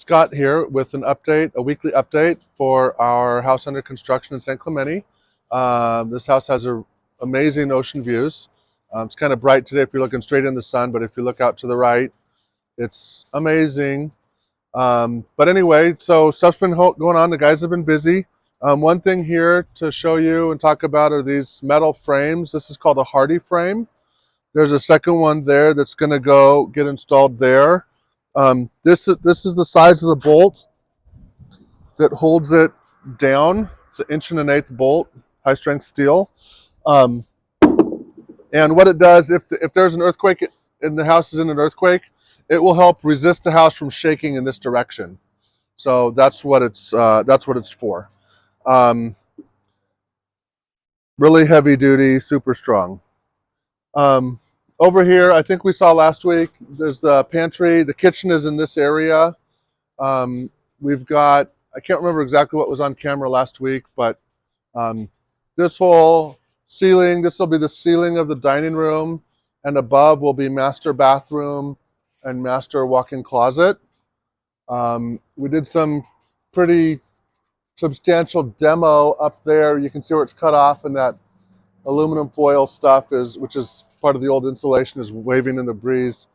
Scott here with an update, a weekly update for our house under construction in San Clemente. This house has amazing ocean views. It's kind of bright today if you're looking straight in the sun, but if you look out to the right, it's amazing. But anyway, so stuff's been going on. The guys have been busy. One thing here to show you and talk about are these metal frames. This is called a Hardy frame. There's a second one there that's going to go get installed there. This is the size of the bolt that holds it down. It's an 1 1/8 bolt, high strength steel. Um, and what it does, if there's an earthquake and the house is in an earthquake, it will help resist the house from shaking in this direction. So that's what it's for. Really heavy duty, super strong. Over here, I think we saw last week, there's the pantry. The kitchen is in this area. We've got, I can't remember exactly what was on camera last week, but this whole ceiling, this will be the ceiling of the dining room, and above will be master bathroom and master walk-in closet. We did some pretty substantial demo up there. You can see where it's cut off, and that aluminum foil stuff which is part of the old insulation, is waving in the breeze.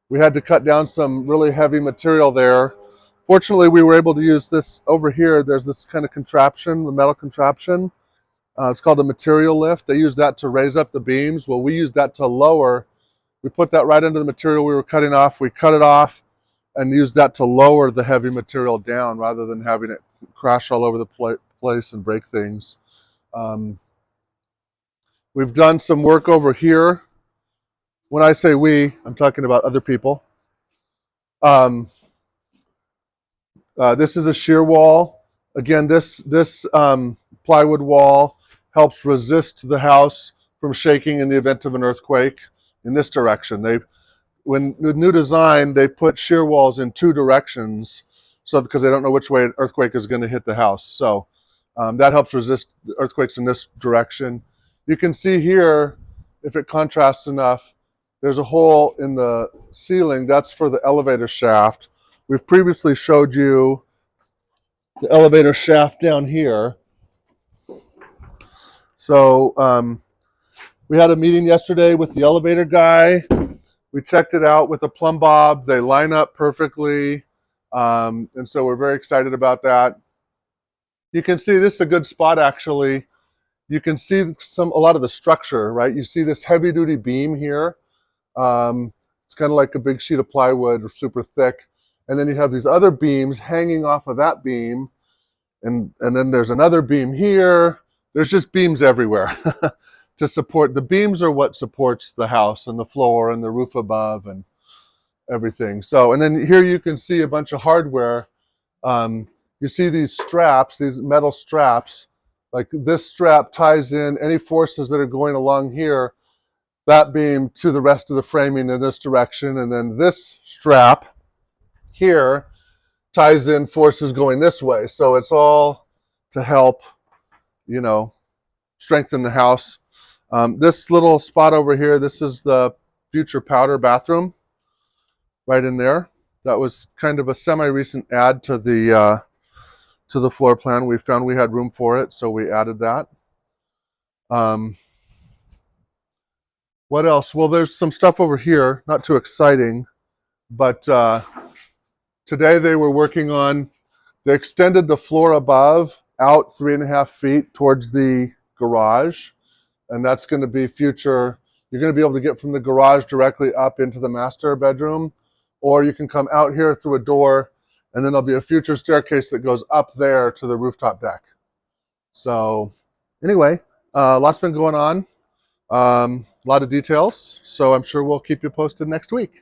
We had to cut down some really heavy material there. Fortunately, we were able to use this over here. There's this kind of contraption, the metal contraption. It's called a material lift. They use that to raise up the beams. Well, we used that to lower. We put that right into the material we were cutting off. We cut it off and used that to lower the heavy material down rather than having it crash all over the place and break things. We've done some work over here. When I say we, I'm talking about other people. This is a shear wall. Again, this plywood wall helps resist the house from shaking in the event of an earthquake in this direction. With new design, they put shear walls in 2 directions, so because they don't know which way an earthquake is going to hit the house. So that helps resist earthquakes in this direction. You can see here, if it contrasts enough, there's a hole in the ceiling. That's for the elevator shaft. We've previously showed you the elevator shaft down here. So we had a meeting yesterday with the elevator guy. We checked it out with a plumb bob. They line up perfectly. And so we're very excited about that. You can see this is a good spot, actually. You can see a lot of the structure, right? You see this heavy duty beam here. It's kind of like a big sheet of plywood, super thick. And then you have these other beams hanging off of that beam. And then there's another beam here. There's just beams everywhere to support. The beams are what supports the house and the floor and the roof above and everything. So, and then here you can see a bunch of hardware. You see these straps, these metal straps. Like this strap ties in any forces that are going along here, that beam to the rest of the framing in this direction. And then this strap here ties in forces going this way. So it's all to help, strengthen the house. This little spot over here, this is the future powder bathroom right in there. That was kind of a semi-recent add to the floor plan. We found we had room for it, so we added that. What else? Well, there's some stuff over here, not too exciting, but today they were working on, they extended the floor above out 3.5 feet towards the garage, and that's going to be future. You're going to be able to get from the garage directly up into the master bedroom, or you can come out here through a door, and then there'll be a future staircase that goes up there to the rooftop deck. So anyway, lots been going on, a lot of details, so I'm sure we'll keep you posted next week.